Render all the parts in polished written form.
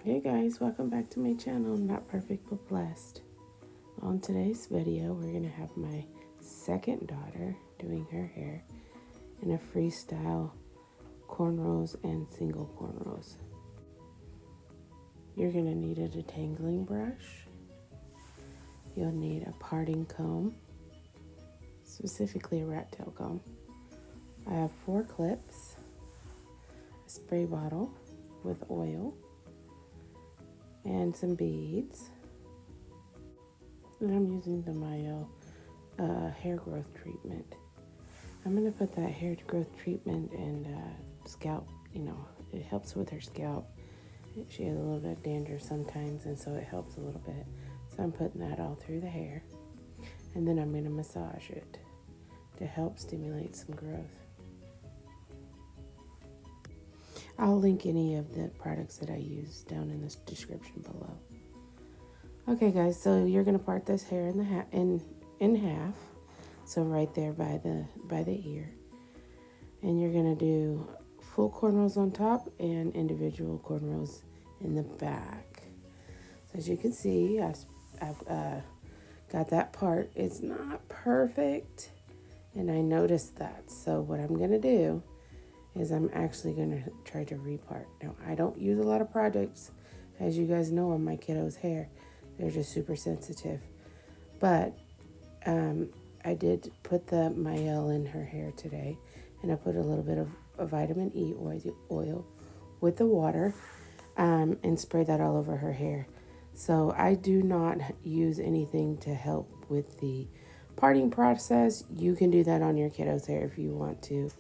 Hey guys, welcome back to my channel, Not Perfect But Blessed. On today's video, we're going to have my second daughter doing her hair in a freestyle cornrows and single cornrows. You're going to need a detangling brush. You'll need a parting comb, specifically a rat tail comb. I have 4 clips, a spray bottle with oil, and some beads. And I'm using the Mayo hair growth treatment. I'm going to put that hair growth treatment and scalp, it helps with her scalp. She has a little bit of dandruff sometimes, and so it helps a little bit. So I'm putting that all through the hair. And then I'm going to massage it to help stimulate some growth. I'll link any of the products that I use down in the description below. Okay guys, so you're going to part this hair in half. So right there by the ear. And you're going to do full cornrows on top and individual cornrows in the back. So as you can see, I've got that part. It's not perfect, and I noticed that. So what I'm going to do is I'm actually going to try to repart. Now, I don't use a lot of products, as you guys know, on my kiddo's hair. They're just super sensitive. But I did put the Mayo in her hair today, and I put a little bit of vitamin E oil with the water and sprayed that all over her hair. So I do not use anything to help with the parting process. You can do that on your kiddo's hair if you want to.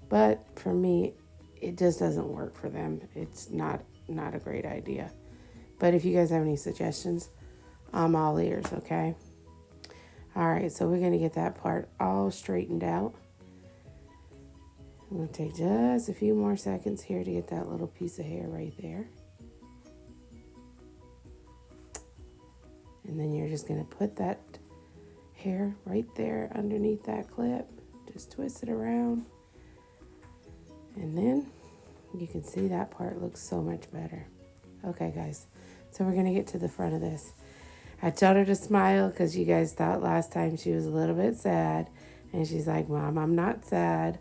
But for me, it just doesn't work for them. It's not a great idea. But if you guys have any suggestions, I'm all ears, okay? All right, so we're going to get that part all straightened out. I'm going to take just a few more seconds here to get that little piece of hair right there. And then you're just going to put that hair right there underneath that clip. Just twist it around. And then you can see that part looks so much better. Okay, guys, so we're going to get to the front of this. I told her to smile because you guys thought last time she was a little bit sad. And she's like, Mom, I'm not sad.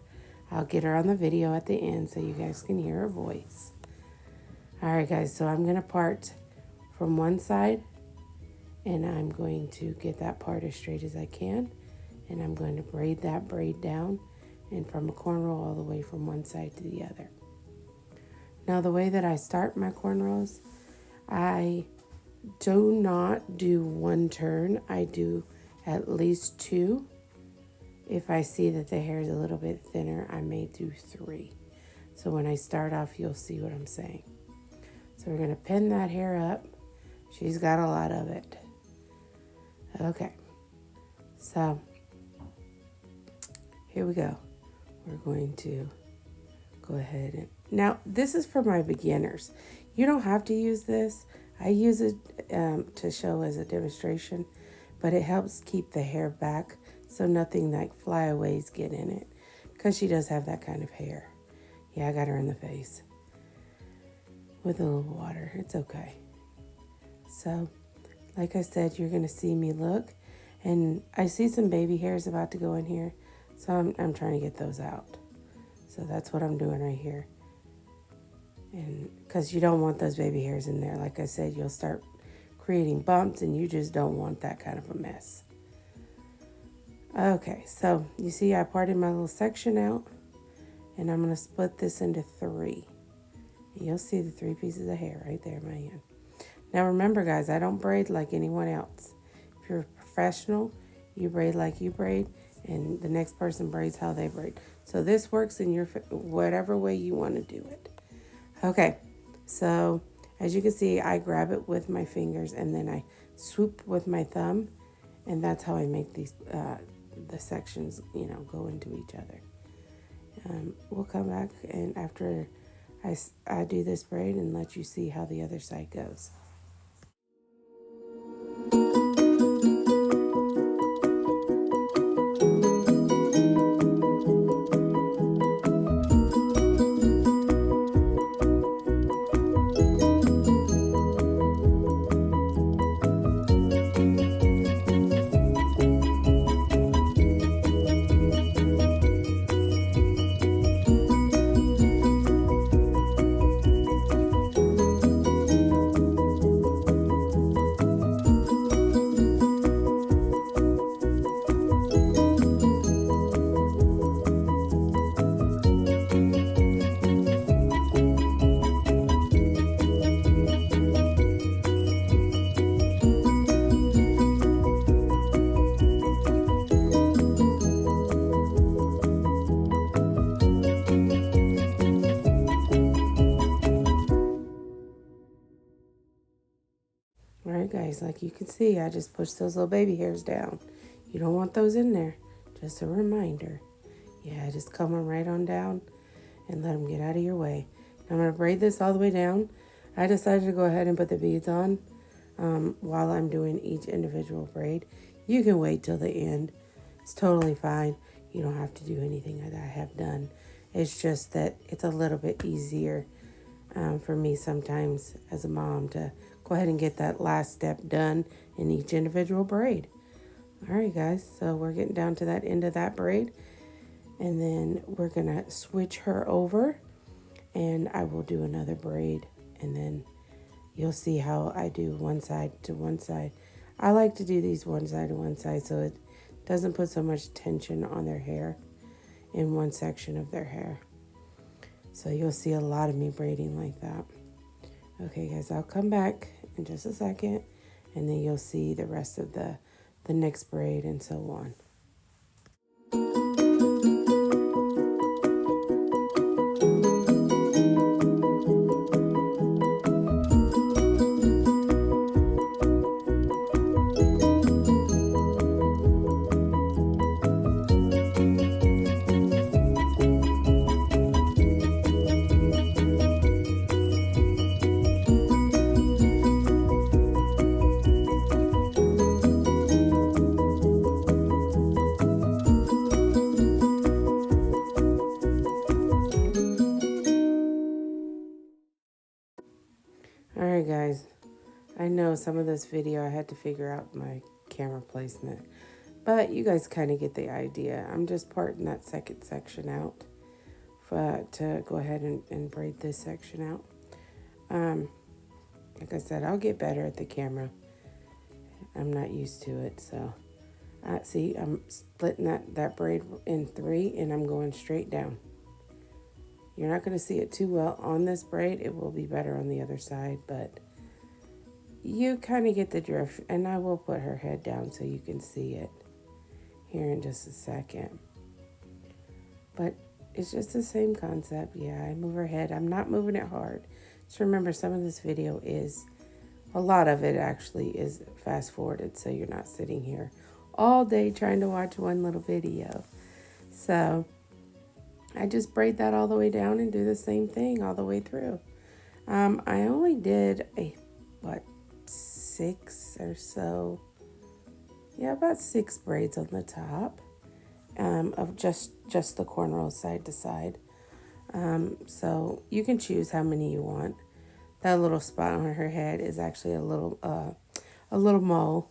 I'll get her on the video at the end so you guys can hear her voice. All right, guys, so I'm going to part from one side. And I'm going to get that part as straight as I can. And I'm going to braid that braid down. And from a cornrow all the way from one side to the other. Now the way that I start my cornrows, I do not do one turn. I do at least 2. If I see that the hair is a little bit thinner, I may do 3. So when I start off, you'll see what I'm saying. So we're going to pin that hair up. She's got a lot of it. Okay, so here we go. We're going to go ahead and... Now, this is for my beginners. You don't have to use this. I use it to show as a demonstration, but it helps keep the hair back so nothing like flyaways get in it, because she does have that kind of hair. Yeah, I got her in the face with a little water. It's okay. So, like I said, you're going to see me look, and I see some baby hairs about to go in here. So I'm trying to get those out. So that's what I'm doing right here. And because you don't want those baby hairs in there. Like I said, you'll start creating bumps, and you just don't want that kind of a mess. Okay, so you see I parted my little section out. And I'm going to split this into 3. And you'll see the 3 pieces of hair right there in my hand. Now remember, guys, I don't braid like anyone else. If you're a professional, you braid like you braid. And the next person braids how they braid. So this works in your whatever way you want to do it. Okay, so as you can see, I grab it with my fingers and then I swoop with my thumb, and that's how I make these the sections, go into each other. We'll come back and after I do this braid and let you see how the other side goes. All right, guys, like you can see, I just pushed those little baby hairs down. You don't want those in there. Just a reminder. Yeah, just comb them right on down and let them get out of your way. I'm going to braid this all the way down. I decided to go ahead and put the beads on while I'm doing each individual braid. You can wait till the end. It's totally fine. You don't have to do anything that I have done. It's just that it's a little bit easier for me sometimes as a mom to go ahead and get that last step done in each individual braid. All right, guys, so we're getting down to that end of that braid, and then we're gonna switch her over, and I will do another braid, and then you'll see how I do one side to one side. I like to do these one side to one side so it doesn't put so much tension on their hair in one section of their hair. So you'll see a lot of me braiding like that. Okay, guys, I'll come back in just a second, and then you'll see the rest of the next braid and so on. All right, guys, I know some of this video I had to figure out my camera placement, but you guys kind of get the idea. I'm just parting that second section out to go ahead and braid this section out. Like I said, I'll get better at the camera. I'm not used to it, so see, I'm splitting that braid in 3, and I'm going straight down. You're not going to see it too well on this braid. It will be better on the other side, but you kind of get the drift. And I will put her head down so you can see it here in just a second. But it's just the same concept. Yeah, I move her head. I'm not moving it hard. Just remember, some of this video is, a lot of it actually is fast forwarded, so you're not sitting here all day trying to watch one little video. So I just braid that all the way down and do the same thing all the way through. I only did 6 or so. Yeah, about 6 braids on the top of just the cornrow side to side. So you can choose how many you want. That little spot on her head is actually a little mole.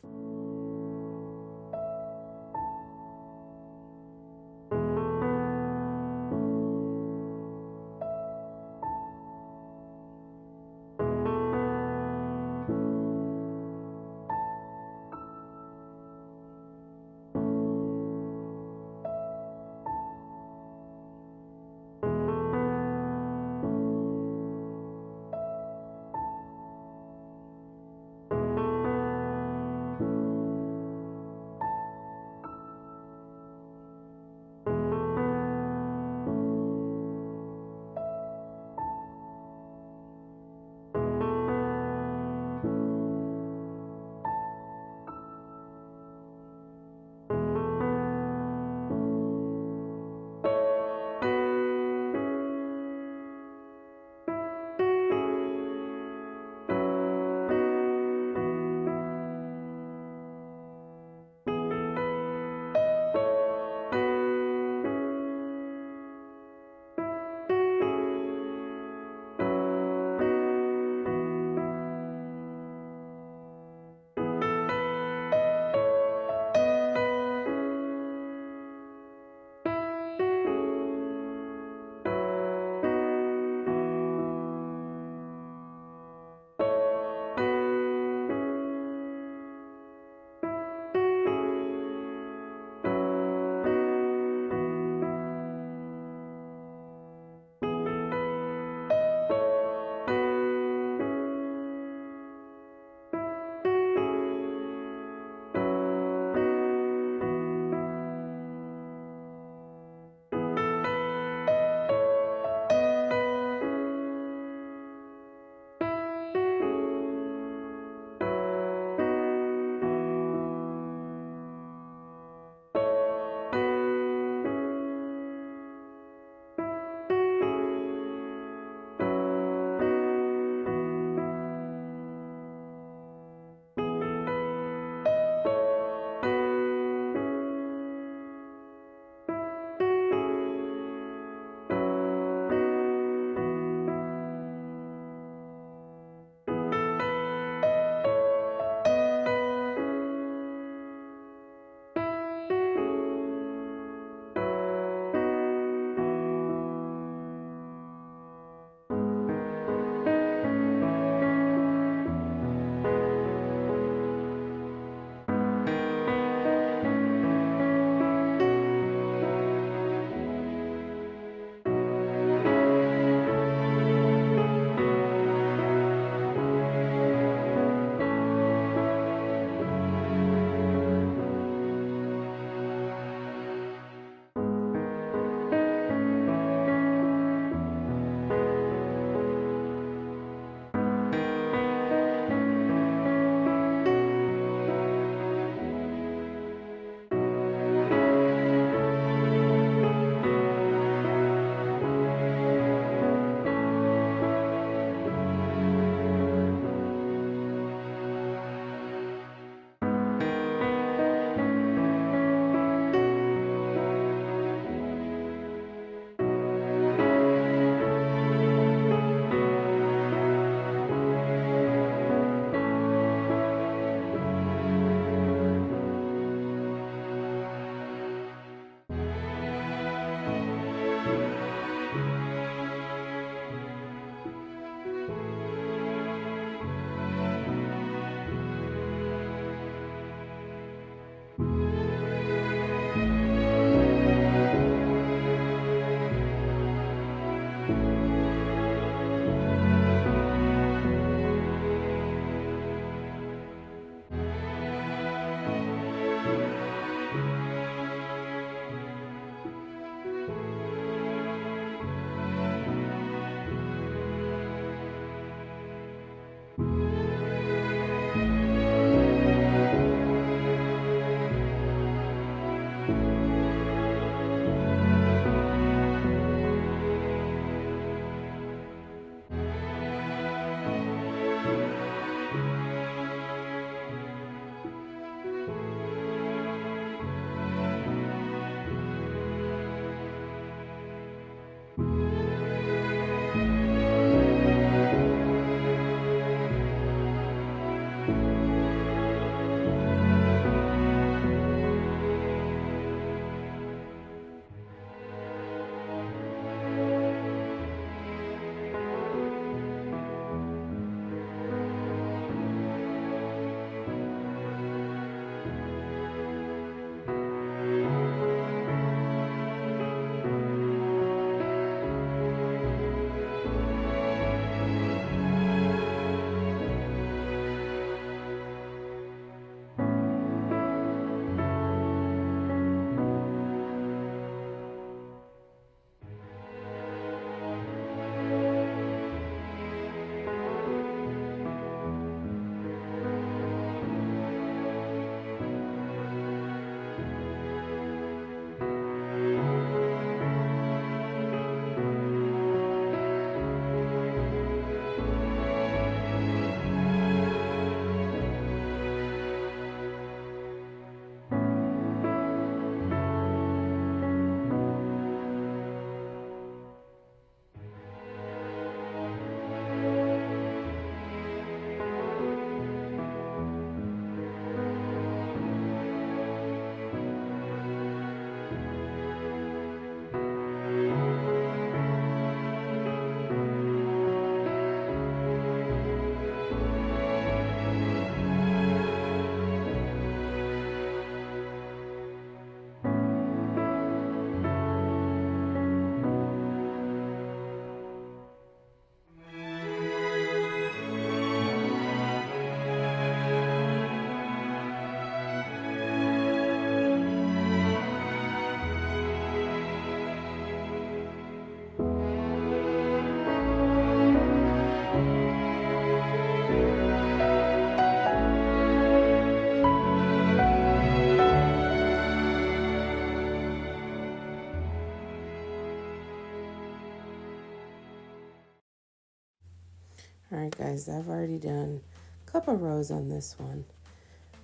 Alright guys, I've already done a couple rows on this one.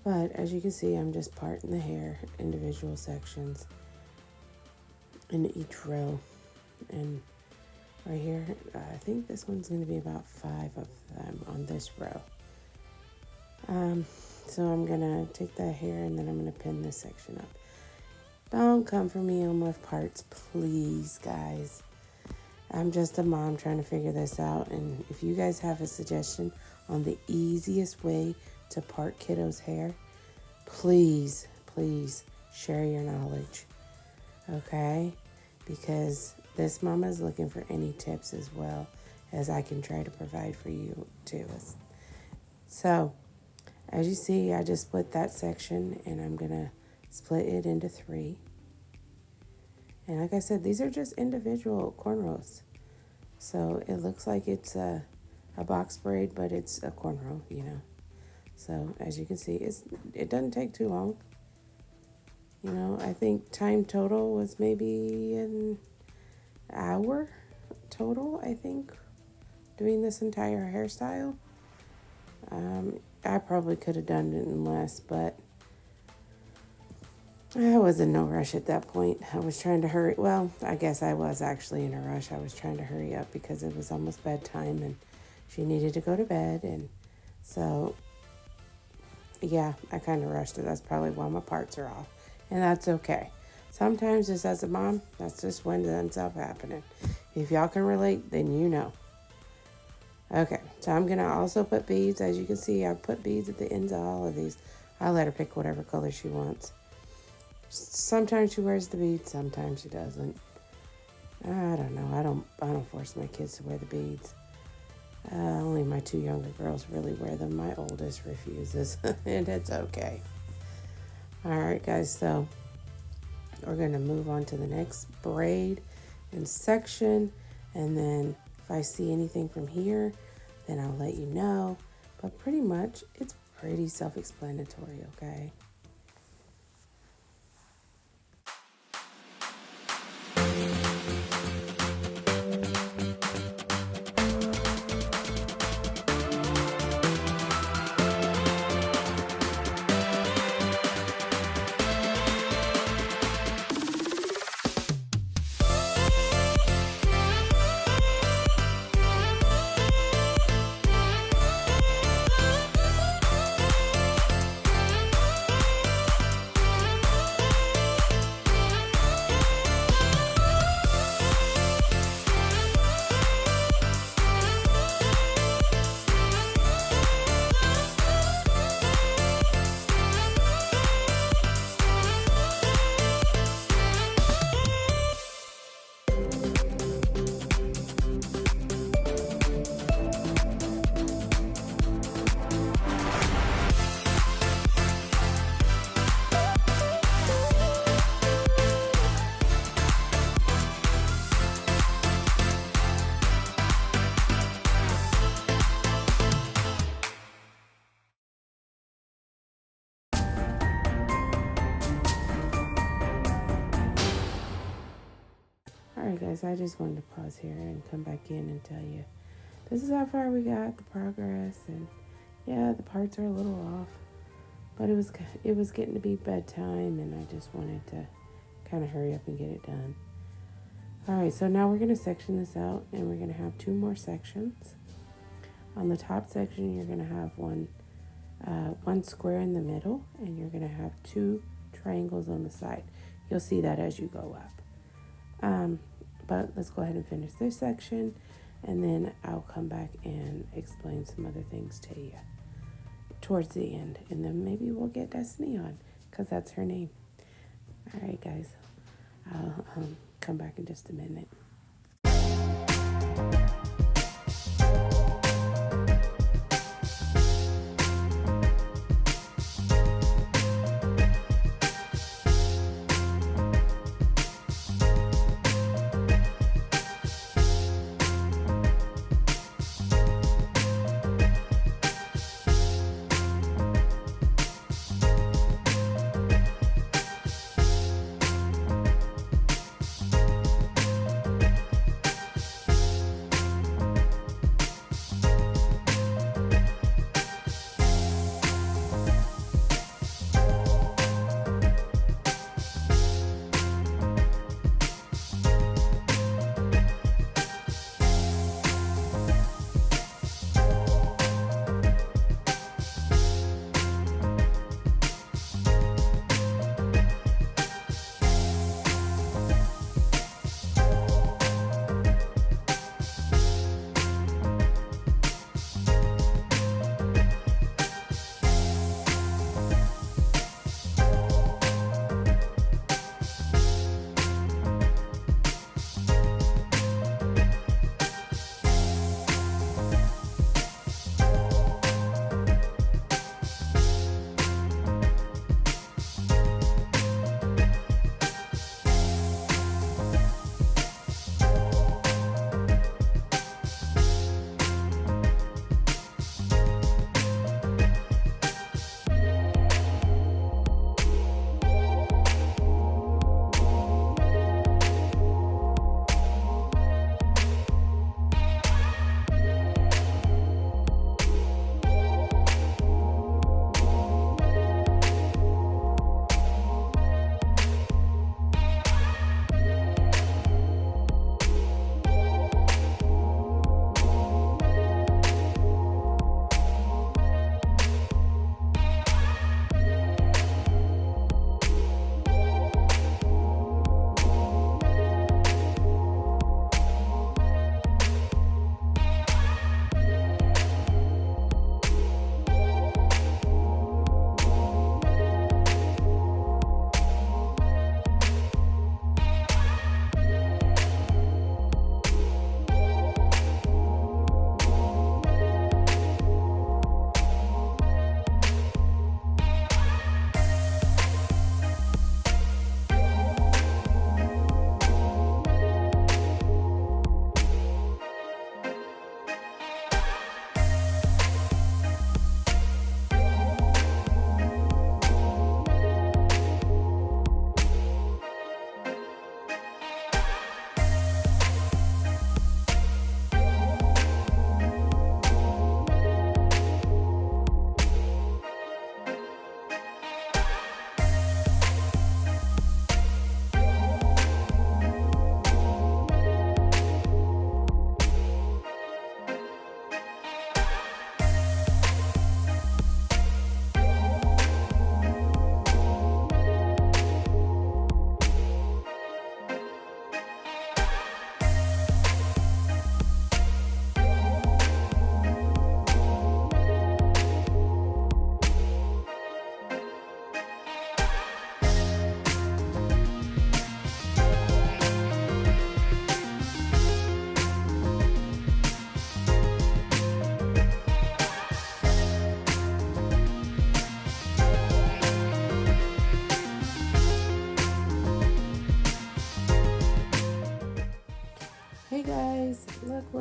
But as you can see, I'm just parting the hair, individual sections in each row. And right here, I think this one's going to be about 5 of them on this row. So I'm going to take that hair and then I'm going to pin this section up. Don't come for me on my parts, please, guys. I'm just a mom trying to figure this out, and if you guys have a suggestion on the easiest way to part kiddos' hair, please, please share your knowledge, okay? Because this mama is looking for any tips as well as I can try to provide for you too. So, as you see, I just split that section, and I'm going to split it into 3. And like I said, these are just individual cornrows. So it looks like it's a box braid, but it's a cornrow, you know. So as you can see, it doesn't take too long. You know, I think time total was maybe an hour total, I think, doing this entire hairstyle. I probably could have done it in less, but I was in no rush at that point. I was trying to hurry. Well, I guess I was actually in a rush. I was trying to hurry up because it was almost bedtime and she needed to go to bed. And so, yeah, I kind of rushed it. That's probably why my parts are off. And that's okay. Sometimes, just as a mom, that's just when it ends up happening. If y'all can relate, then you know. Okay, so I'm going to also put beads. As you can see, I put beads at the ends of all of these. I let her pick whatever color she wants. Sometimes she wears the beads, sometimes she doesn't. I don't know. I don't force my kids to wear the beads. Only my 2 younger girls really wear them. My oldest refuses, and it's okay. All right, guys. So we're gonna move on to the next braid and section, and then if I see anything from here, then I'll let you know. But pretty much, it's pretty self-explanatory, okay? Alright guys, I just wanted to pause here and come back in and tell you this is how far we got, the progress, and yeah, the parts are a little off, but it was getting to be bedtime and I just wanted to kind of hurry up and get it done. Alright, so now we're going to section this out and we're going to have 2 more sections. On the top section you're going to have one square in the middle and you're going to have 2 triangles on the side. You'll see that as you go up. But let's go ahead and finish this section and then I'll come back and explain some other things to you towards the end, and then maybe we'll get Destiny on because that's her name. All right guys, I'll come back in just a minute.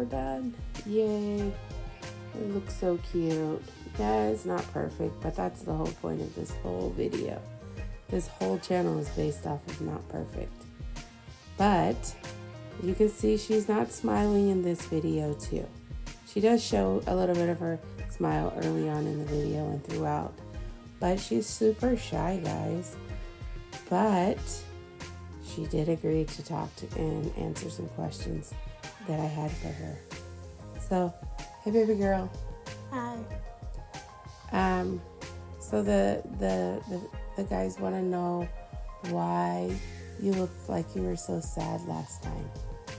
done. Yay. It looks so cute. Yeah, it's not perfect, but that's the whole point of this whole video. This whole channel is based off of not perfect. But you can see she's not smiling in this video too. She does show a little bit of her smile early on in the video and throughout. But she's super shy, guys. But she did agree to talk to and answer some questions that I had for her. So, hey baby girl. Hi. So the guys want to know why you looked like you were so sad last time,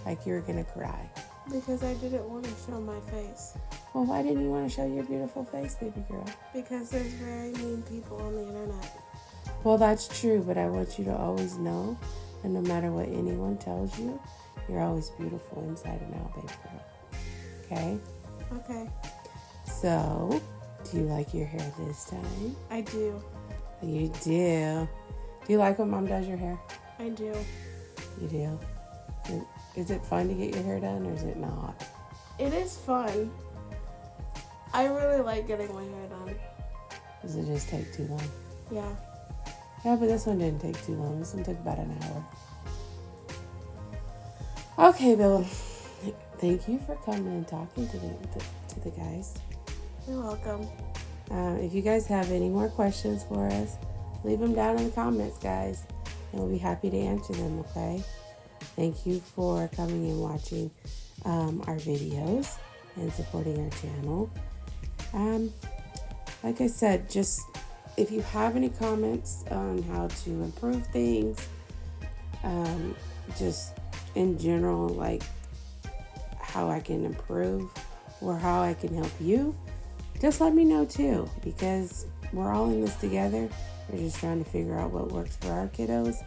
like you were gonna cry. Because I didn't want to show my face. Well, why didn't you want to show your beautiful face, baby girl? Because there's very mean people on the internet. Well, that's true, but I want you to always know, and no matter what anyone tells you, you're always beautiful inside and out, baby girl. Okay? Okay. So, do you like your hair this time? I do. You do. Do you like when Mom does your hair? I do. You do? Is it fun to get your hair done, or is it not? It is fun. I really like getting my hair done. Does it just take too long? Yeah. Yeah, but this one didn't take too long. This one took about an hour. Okay, Bill. Thank you for coming and talking to the guys. You're welcome. If you guys have any more questions for us, leave them down in the comments, guys, and we'll be happy to answer them, okay? Thank you for coming and watching our videos and supporting our channel. Like I said, just if you have any comments on how to improve things, just in general, like how I can improve or how I can help you, just let me know too, because we're all in this together. We're just trying to figure out what works for our kiddos,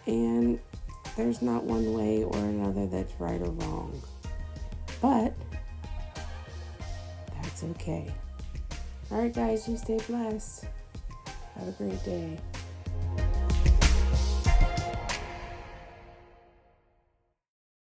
and there's not one way or another that's right or wrong, but that's okay. All right, guys, you stay blessed. Have a great day.